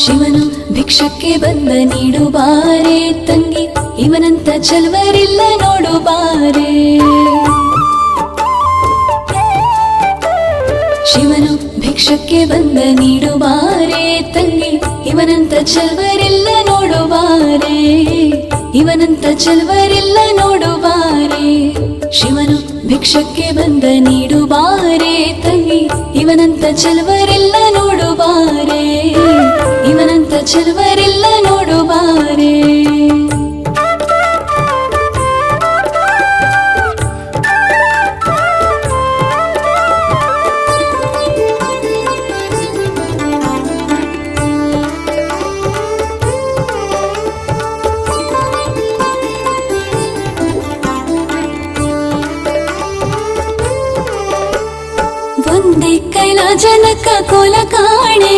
ಶಿವನು ಭಿಕ್ಷಕ್ಕೆ ಬಂದ ನೀಡು ಬಾರೆ ತಂಗಿ, ಇವನಂತ ಚಲ್ವರಿಲ್ಲ ನೋಡು ಬಾರೆ. ಶಿವನು ಭಿಕ್ಷಕ್ಕೆ ಬಂದ ನೀಡು ಬಾರೆ ತಂಗಿ, ಇವನಂತ ಚಲ್ವರಿಲ್ಲ ನೋಡು ಬಾರೆ. ಇವನಂತ ಚಲ್ವರಿಲ್ಲ ನೋಡು ಬಾರೆ. ಶಿವನು ಭಿಕ್ಷಕ್ಕೆ ಬಂದ ನೀಡು ಬಾರೆ ತಂಗಿ, ಇವನಂತ ಚಲ್ವರಿಲ್ಲ ನೋಡು ಬಾರೆ. ಇವನಂತ ಚಲ್ವರಿಲ್ಲ ನೋಡು ಬಾರೆ. ಒಂದೇ ಕೈಲ ಜನಕ ಕೋಲ ಕಾಣೆ,